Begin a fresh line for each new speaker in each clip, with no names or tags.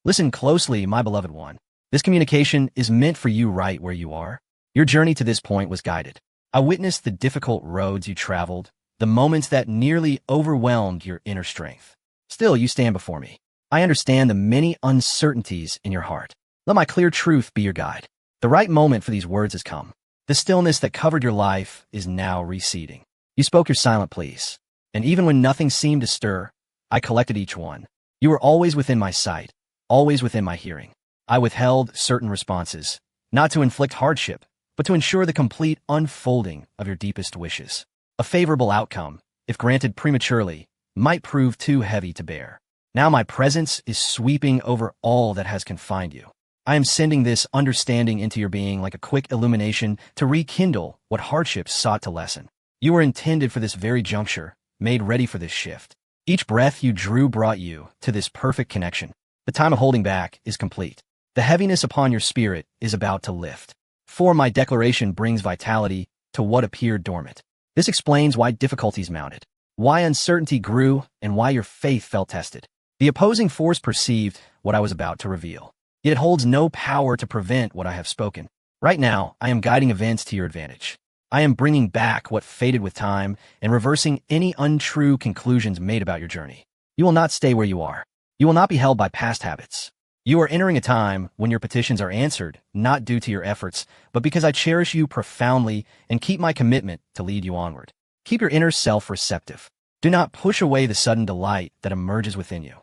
Listen closely, my beloved one. This communication is meant for you right where you are. Your journey to this point was guided. I witnessed the difficult roads you traveled, the moments that nearly overwhelmed your inner strength. Still, you stand before me. I understand the many uncertainties in your heart. Let my clear truth be your guide. The right moment for these words has come. The stillness that covered your life is now receding. You spoke your silent pleas, and even when nothing seemed to stir, I collected each one. You were always within my sight, always within my hearing. I withheld certain responses, not to inflict hardship, but to ensure the complete unfolding of your deepest wishes. A favorable outcome, if granted prematurely, might prove too heavy to bear. Now my presence is sweeping over all that has confined you. I am sending this understanding into your being like a quick illumination to rekindle what hardships sought to lessen. You were intended for this very juncture, made ready for this shift. Each breath you drew brought you to this perfect connection. The time of holding back is complete. The heaviness upon your spirit is about to lift. For my declaration brings vitality to what appeared dormant. This explains why difficulties mounted, why uncertainty grew, and why your faith felt tested. The opposing force perceived what I was about to reveal. Yet it holds no power to prevent what I have spoken. Right now, I am guiding events to your advantage. I am bringing back what faded with time and reversing any untrue conclusions made about your journey. You will not stay where you are. You will not be held by past habits. You are entering a time when your petitions are answered, not due to your efforts, but because I cherish you profoundly and keep my commitment to lead you onward. Keep your inner self receptive. Do not push away the sudden delight that emerges within you.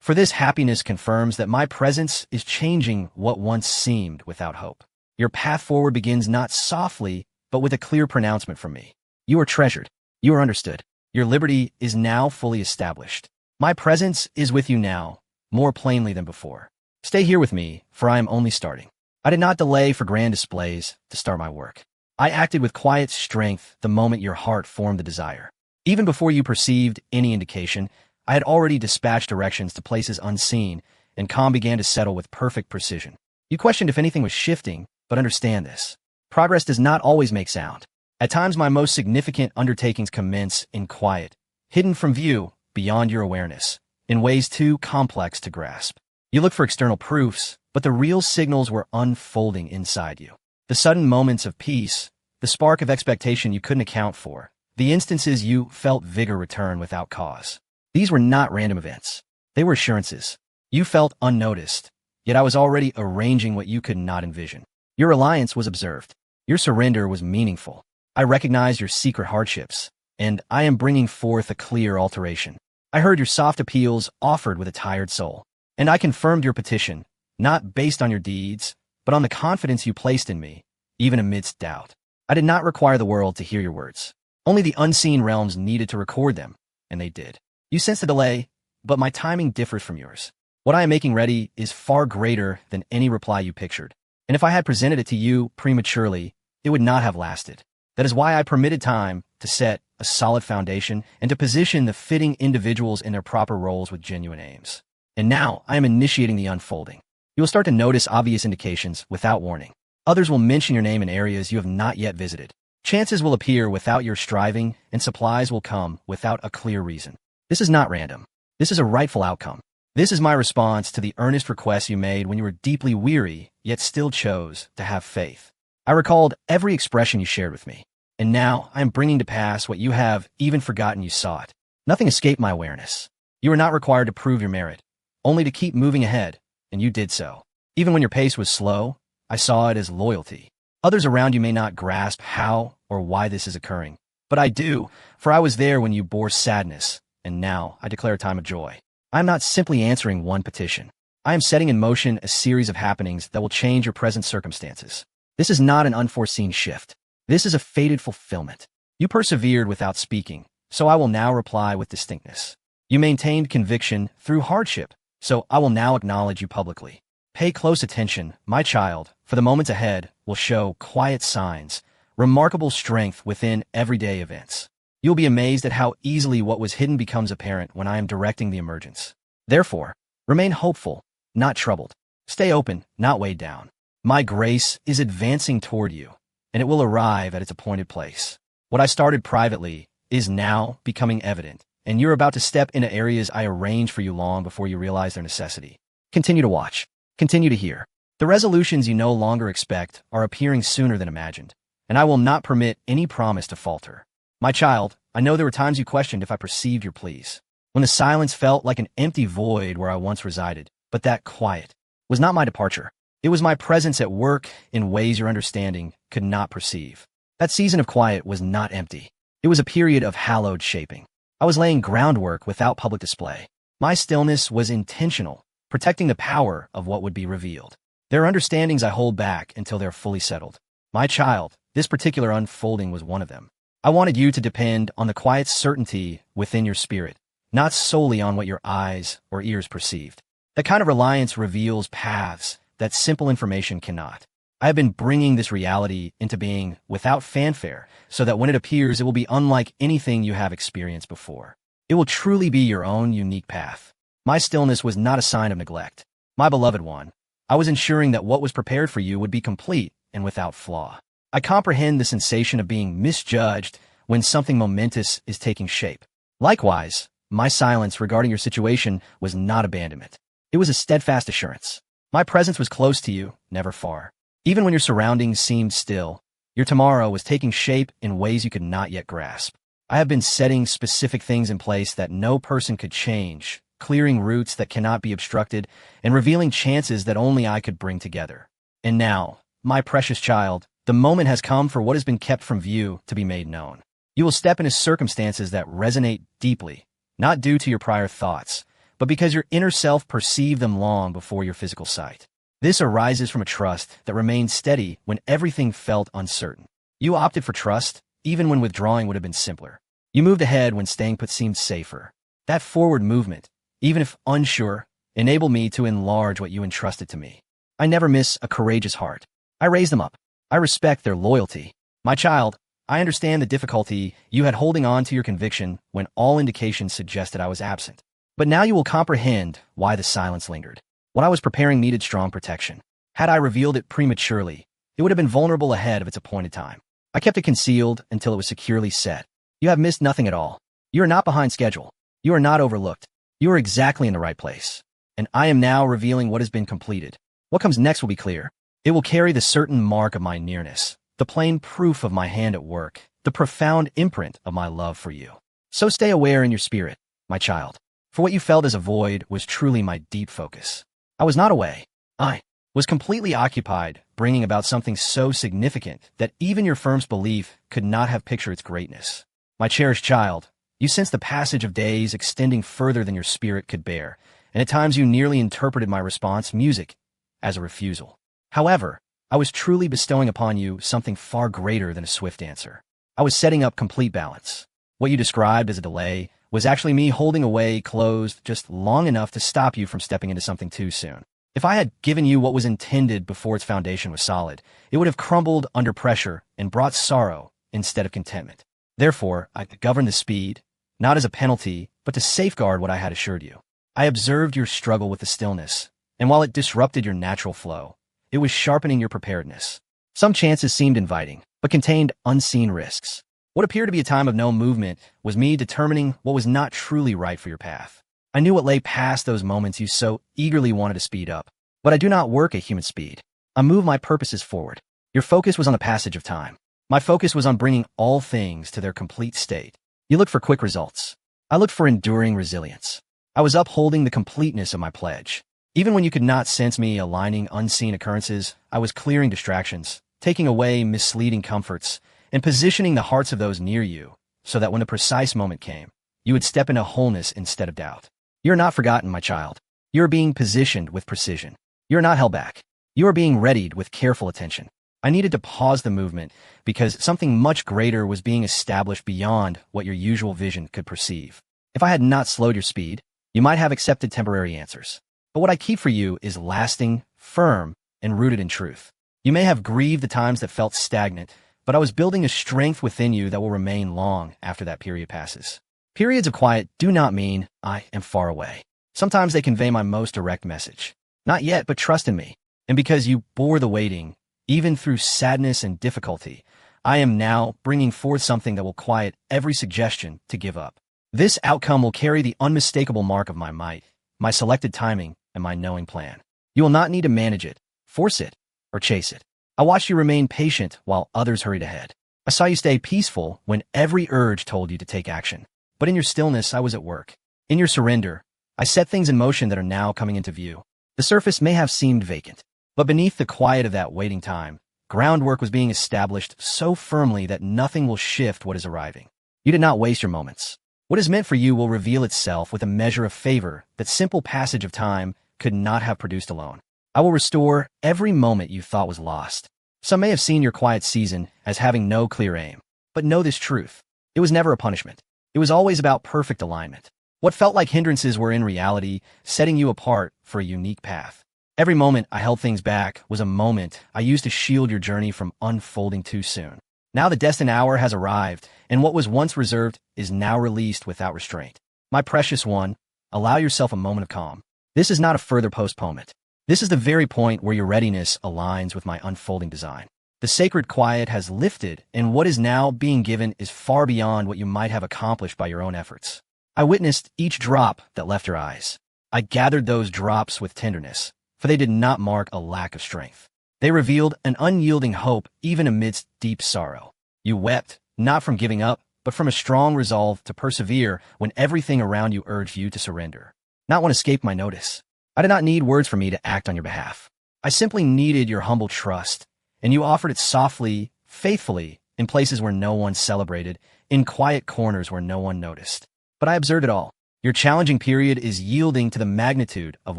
For this happiness confirms that my presence is changing what once seemed without hope. Your path forward begins not softly, but with a clear pronouncement from me. You are treasured. You are understood. Your liberty is now fully established. My presence is with you now, more plainly than before. Stay here with me, for I am only starting. I did not delay for grand displays to start my work. I acted with quiet strength the moment your heart formed the desire. Even before you perceived any indication, I had already dispatched directions to places unseen, and calm began to settle with perfect precision. You questioned if anything was shifting, but understand this. Progress does not always make sound. At times, my most significant undertakings commence in quiet, hidden from view, beyond your awareness, in ways too complex to grasp. You look for external proofs, but the real signals were unfolding inside you. The sudden moments of peace, the spark of expectation you couldn't account for, the instances you felt vigor return without cause. These were not random events. They were assurances. You felt unnoticed, yet I was already arranging what you could not envision. Your reliance was observed. Your surrender was meaningful. I recognized your secret hardships, and I am bringing forth a clear alteration. I heard your soft appeals offered with a tired soul, and I confirmed your petition, not based on your deeds, but on the confidence you placed in me, even amidst doubt. I did not require the world to hear your words. Only the unseen realms needed to record them, and they did. You sense the delay, but my timing differs from yours. What I am making ready is far greater than any reply you pictured. And if I had presented it to you prematurely, it would not have lasted. That is why I permitted time to set a solid foundation and to position the fitting individuals in their proper roles with genuine aims. And now I am initiating the unfolding. You will start to notice obvious indications without warning. Others will mention your name in areas you have not yet visited. Chances will appear without your striving, and supplies will come without a clear reason. This is not random. This is a rightful outcome. This is my response to the earnest requests you made when you were deeply weary, yet still chose to have faith. I recalled every expression you shared with me, and now I am bringing to pass what you have even forgotten you sought. Nothing escaped my awareness. You were not required to prove your merit, only to keep moving ahead, and you did so. Even when your pace was slow, I saw it as loyalty. Others around you may not grasp how or why this is occurring, but I do, for I was there when you bore sadness, and now I declare a time of joy. I am not simply answering one petition. I am setting in motion a series of happenings that will change your present circumstances. This is not an unforeseen shift. This is a fated fulfillment. You persevered without speaking, so I will now reply with distinctness. You maintained conviction through hardship, so I will now acknowledge you publicly. Pay close attention, my child, for the moments ahead will show quiet signs, remarkable strength within everyday events. You'll be amazed at how easily what was hidden becomes apparent when I am directing the emergence. Therefore, remain hopeful, not troubled. Stay open, not weighed down. My grace is advancing toward you, and it will arrive at its appointed place. What I started privately is now becoming evident, and you're about to step into areas I arranged for you long before you realize their necessity. Continue to watch. Continue to hear. The resolutions you no longer expect are appearing sooner than imagined, and I will not permit any promise to falter. My child, I know there were times you questioned if I perceived your pleas, when the silence felt like an empty void where I once resided, but that quiet was not my departure. It was my presence at work in ways your understanding could not perceive. That season of quiet was not empty. It was a period of hallowed shaping. I was laying groundwork without public display. My stillness was intentional, protecting the power of what would be revealed. There are understandings I hold back until they're fully settled. My child, this particular unfolding was one of them. I wanted you to depend on the quiet certainty within your spirit, not solely on what your eyes or ears perceived. That kind of reliance reveals paths that simple information cannot. I have been bringing this reality into being without fanfare, so that when it appears, it will be unlike anything you have experienced before. It will truly be your own unique path. My stillness was not a sign of neglect. My beloved one, I was ensuring that what was prepared for you would be complete and without flaw. I comprehend the sensation of being misjudged when something momentous is taking shape. Likewise, my silence regarding your situation was not abandonment. It was a steadfast assurance. My presence was close to you, never far. Even when your surroundings seemed still, your tomorrow was taking shape in ways you could not yet grasp. I have been setting specific things in place that no person could change, clearing routes that cannot be obstructed, and revealing chances that only I could bring together. And now, my precious child, the moment has come for what has been kept from view to be made known. You will step into circumstances that resonate deeply, not due to your prior thoughts, but because your inner self perceived them long before your physical sight. This arises from a trust that remained steady when everything felt uncertain. You opted for trust, even when withdrawing would have been simpler. You moved ahead when staying put seemed safer. That forward movement, even if unsure, enabled me to enlarge what you entrusted to me. I never miss a courageous heart. I raise them up. I respect their loyalty. My child, I understand the difficulty you had holding on to your conviction when all indications suggested I was absent. But now you will comprehend why the silence lingered. What I was preparing needed strong protection. Had I revealed it prematurely, it would have been vulnerable ahead of its appointed time. I kept it concealed until it was securely set. You have missed nothing at all. You are not behind schedule. You are not overlooked. You are exactly in the right place. And I am now revealing what has been completed. What comes next will be clear. It will carry the certain mark of my nearness, the plain proof of my hand at work, the profound imprint of my love for you. So stay aware in your spirit, my child, for what you felt as a void was truly my deep focus. I was not away. I was completely occupied, bringing about something so significant that even your firm's belief could not have pictured its greatness. My cherished child, you sensed the passage of days extending further than your spirit could bear, and at times you nearly interpreted my response, music, as a refusal. However, I was truly bestowing upon you something far greater than a swift answer. I was setting up complete balance. What you described as a delay was actually me holding away closed just long enough to stop you from stepping into something too soon. If I had given you what was intended before its foundation was solid, it would have crumbled under pressure and brought sorrow instead of contentment. Therefore, I governed the speed, not as a penalty, but to safeguard what I had assured you. I observed your struggle with the stillness, and while it disrupted your natural flow, it was sharpening your preparedness. Some chances seemed inviting, but contained unseen risks. What appeared to be a time of no movement was me determining what was not truly right for your path. I knew what lay past those moments you so eagerly wanted to speed up, but I do not work at human speed. I move my purposes forward. Your focus was on the passage of time. My focus was on bringing all things to their complete state. You looked for quick results. I looked for enduring resilience. I was upholding the completeness of my pledge. Even when you could not sense me aligning unseen occurrences, I was clearing distractions, taking away misleading comforts, and positioning the hearts of those near you so that when the precise moment came, you would step into wholeness instead of doubt. You are not forgotten, my child. You are being positioned with precision. You are not held back. You are being readied with careful attention. I needed to pause the movement because something much greater was being established beyond what your usual vision could perceive. If I had not slowed your speed, you might have accepted temporary answers. But what I keep for you is lasting, firm, and rooted in truth. You may have grieved the times that felt stagnant, but I was building a strength within you that will remain long after that period passes. Periods of quiet do not mean I am far away. Sometimes they convey my most direct message. Not yet, but trust in me. And because you bore the waiting, even through sadness and difficulty, I am now bringing forth something that will quiet every suggestion to give up. This outcome will carry the unmistakable mark of my might, my selected timing, and my knowing plan. You will not need to manage it, force it, or chase it. I watched you remain patient while others hurried ahead. I saw you stay peaceful when every urge told you to take action. But in your stillness, I was at work. In your surrender, I set things in motion that are now coming into view. The surface may have seemed vacant, but beneath the quiet of that waiting time, groundwork was being established so firmly that nothing will shift what is arriving. You did not waste your moments. What is meant for you will reveal itself with a measure of favor that simple passage of time could not have produced alone. I will restore every moment you thought was lost. Some may have seen your quiet season as having no clear aim, but know this truth. It was never a punishment. It was always about perfect alignment. What felt like hindrances were in reality setting you apart for a unique path. Every moment I held things back was a moment I used to shield your journey from unfolding too soon. Now the destined hour has arrived, and what was once reserved is now released without restraint. My precious one, allow yourself a moment of calm. This is not a further postponement. This is the very point where your readiness aligns with my unfolding design. The sacred quiet has lifted, and what is now being given is far beyond what you might have accomplished by your own efforts. I witnessed each drop that left your eyes. I gathered those drops with tenderness, for they did not mark a lack of strength. They revealed an unyielding hope even amidst deep sorrow. You wept, not from giving up, but from a strong resolve to persevere when everything around you urged you to surrender. Not one escaped my notice. I did not need words from me to act on your behalf. I simply needed your humble trust, and you offered it softly, faithfully, in places where no one celebrated, in quiet corners where no one noticed. But I observed it all. Your challenging period is yielding to the magnitude of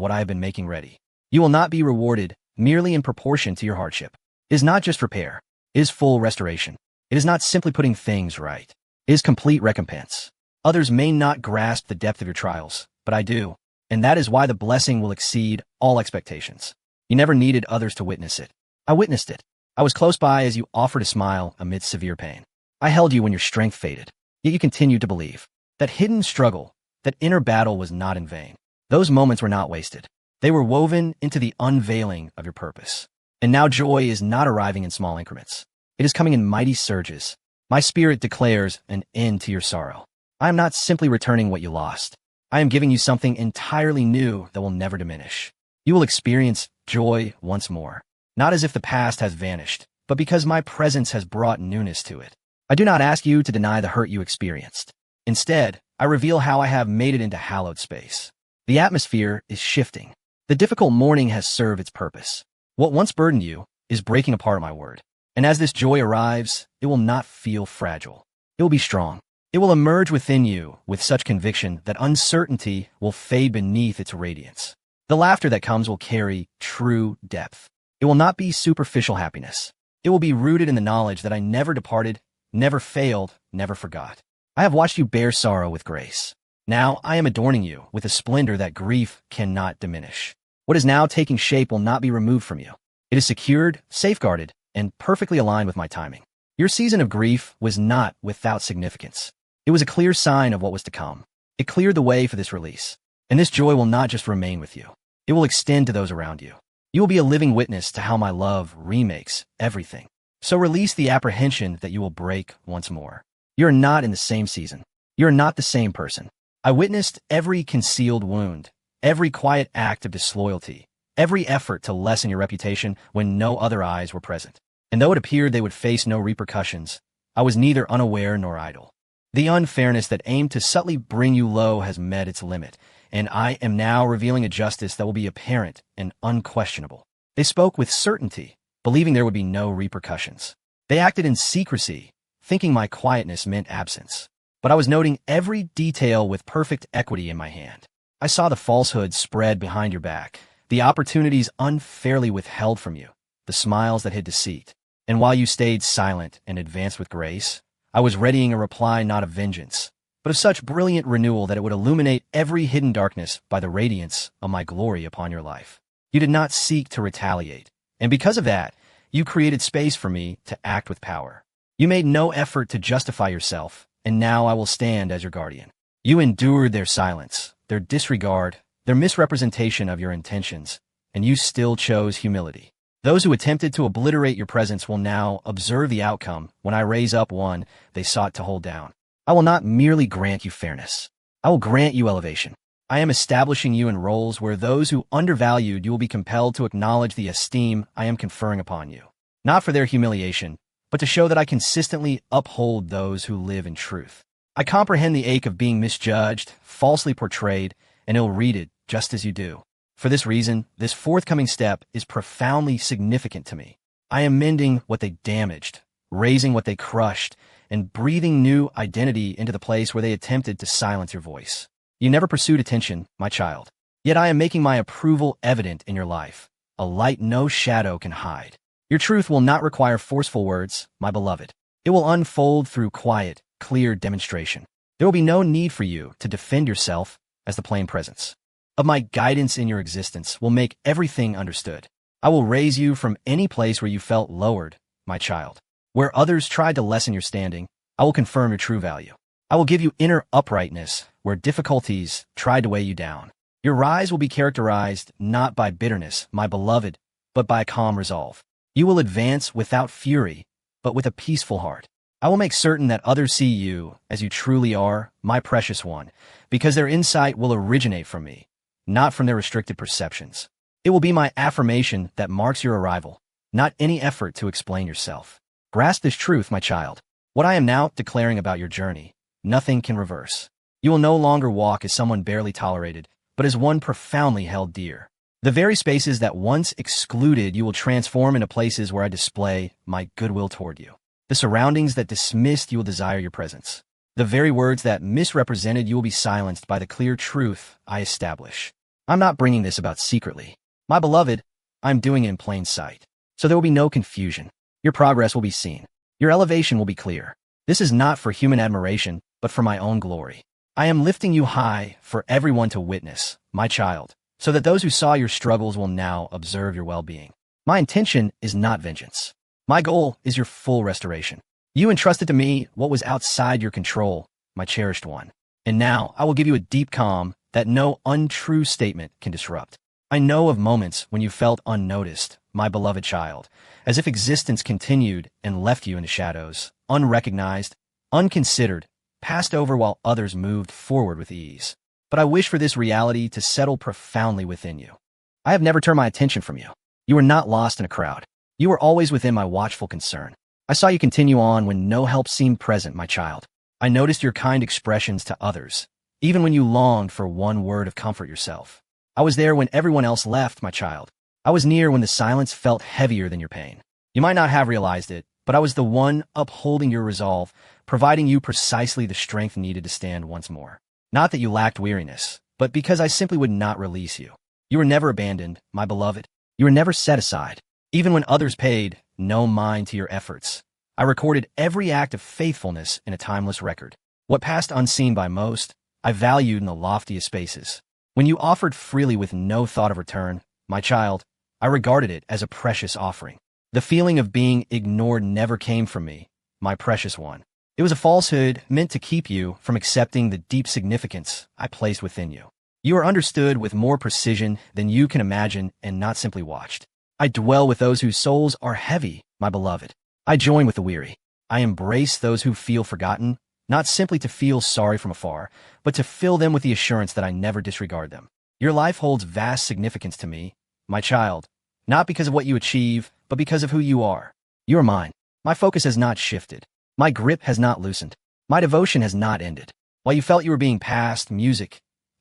what I have been making ready. You will not be rewarded merely in proportion to your hardship. It is not just repair. It is full restoration. It is not simply putting things right. It is complete recompense. Others may not grasp the depth of your trials, but I do. And that is why the blessing will exceed all expectations. You never needed others to witness it. I witnessed it. I was close by as you offered a smile amidst severe pain. I held you when your strength faded, yet you continued to believe. That hidden struggle, that inner battle was not in vain. Those moments were not wasted. They were woven into the unveiling of your purpose. And now joy is not arriving in small increments. It is coming in mighty surges. My spirit declares an end to your sorrow. I am not simply returning what you lost. I am giving you something entirely new that will never diminish. You will experience joy once more, not as if the past has vanished, but because my presence has brought newness to it. I do not ask you to deny the hurt you experienced. Instead, I reveal how I have made it into hallowed space. The atmosphere is shifting. The difficult mourning has served its purpose. What once burdened you is breaking apart my word. And as this joy arrives, it will not feel fragile. It will be strong. It will emerge within you with such conviction that uncertainty will fade beneath its radiance. The laughter that comes will carry true depth. It will not be superficial happiness. It will be rooted in the knowledge that I never departed, never failed, never forgot. I have watched you bear sorrow with grace. Now I am adorning you with a splendor that grief cannot diminish. What is now taking shape will not be removed from you. It is secured, safeguarded, and perfectly aligned with my timing. Your season of grief was not without significance. It was a clear sign of what was to come. It cleared the way for this release. And this joy will not just remain with you. It will extend to those around you. You will be a living witness to how my love remakes everything. So release the apprehension that you will break once more. You are not in the same season. You are not the same person. I witnessed every concealed wound, every quiet act of disloyalty, every effort to lessen your reputation when no other eyes were present. And though it appeared they would face no repercussions, I was neither unaware nor idle. The unfairness that aimed to subtly bring you low has met its limit, and I am now revealing a justice that will be apparent and unquestionable. They spoke with certainty, believing there would be no repercussions. They acted in secrecy, thinking my quietness meant absence. But I was noting every detail with perfect equity in my hand. I saw the falsehoods spread behind your back, the opportunities unfairly withheld from you, the smiles that hid deceit. And while you stayed silent and advanced with grace, I was readying a reply not of vengeance, but of such brilliant renewal that it would illuminate every hidden darkness by the radiance of my glory upon your life. You did not seek to retaliate, and because of that, you created space for me to act with power. You made no effort to justify yourself, and now I will stand as your guardian. You endured their silence, their disregard, their misrepresentation of your intentions, and you still chose humility. Those who attempted to obliterate your presence will now observe the outcome when I raise up one they sought to hold down. I will not merely grant you fairness. I will grant you elevation. I am establishing you in roles where those who undervalued you will be compelled to acknowledge the esteem I am conferring upon you. Not for their humiliation, but to show that I consistently uphold those who live in truth. I comprehend the ache of being misjudged, falsely portrayed, and ill-read just as you do. For this reason, this forthcoming step is profoundly significant to me. I am mending what they damaged, raising what they crushed, and breathing new identity into the place where they attempted to silence your voice. You never pursued attention, my child. Yet I am making my approval evident in your life, a light no shadow can hide. Your truth will not require forceful words, my beloved. It will unfold through quiet, clear demonstration. There will be no need for you to defend yourself, as the plain presence of my guidance in your existence will make everything understood. I will raise you from any place where you felt lowered, my child. Where others tried to lessen your standing, I will confirm your true value. I will give you inner uprightness where difficulties tried to weigh you down. Your rise will be characterized not by bitterness, my beloved, but by a calm resolve. You will advance without fury, but with a peaceful heart. I will make certain that others see you as you truly are, my precious one, because their insight will originate from me, not from their restricted perceptions. It will be my affirmation that marks your arrival, not any effort to explain yourself. Grasp this truth, my child. What I am now declaring about your journey, nothing can reverse. You will no longer walk as someone barely tolerated, but as one profoundly held dear. The very spaces that once excluded you will transform into places where I display my goodwill toward you. The surroundings that dismissed you will desire your presence. The very words that misrepresented you will be silenced by the clear truth I establish. I'm not bringing this about secretly. My beloved, I'm doing it in plain sight. So there will be no confusion. Your progress will be seen. Your elevation will be clear. This is not for human admiration, but for my own glory. I am lifting you high for everyone to witness, my child, so that those who saw your struggles will now observe your well-being. My intention is not vengeance. My goal is your full restoration. You entrusted to me what was outside your control, my cherished one. And now I will give you a deep calm that no untrue statement can disrupt. I know of moments when you felt unnoticed, my beloved child, as if existence continued and left you in the shadows, unrecognized, unconsidered, passed over while others moved forward with ease. But I wish for this reality to settle profoundly within you. I have never turned my attention from you. You were not lost in a crowd. You were always within my watchful concern. I saw you continue on when no help seemed present, my child. I noticed your kind expressions to others, even when you longed for one word of comfort yourself. I was there when everyone else left, my child. I was near when the silence felt heavier than your pain. You might not have realized it, but I was the one upholding your resolve, providing you precisely the strength needed to stand once more. Not that you lacked weariness, but because I simply would not release you. You were never abandoned, my beloved. You were never set aside. Even when others paid no mind to your efforts, I recorded every act of faithfulness in a timeless record. What passed unseen by most, I valued in the loftiest spaces. When you offered freely with no thought of return, my child, I regarded it as a precious offering. The feeling of being ignored never came from me, my precious one. It was a falsehood meant to keep you from accepting the deep significance I placed within you. You are understood with more precision than you can imagine and not simply watched. I dwell with those whose souls are heavy, my beloved. I join with the weary. I embrace those who feel forgotten, not simply to feel sorry from afar, but to fill them with the assurance that I never disregard them. Your life holds vast significance to me, my child, not because of what you achieve, but because of who you are. You are mine. My focus has not shifted. My grip has not loosened. My devotion has not ended. While you felt you were being passed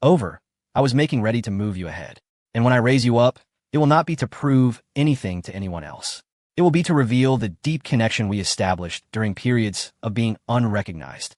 over, I was making ready to move you ahead. And when I raise you up, it will not be to prove anything to anyone else. It will be to reveal the deep connection we established during periods of being unrecognized.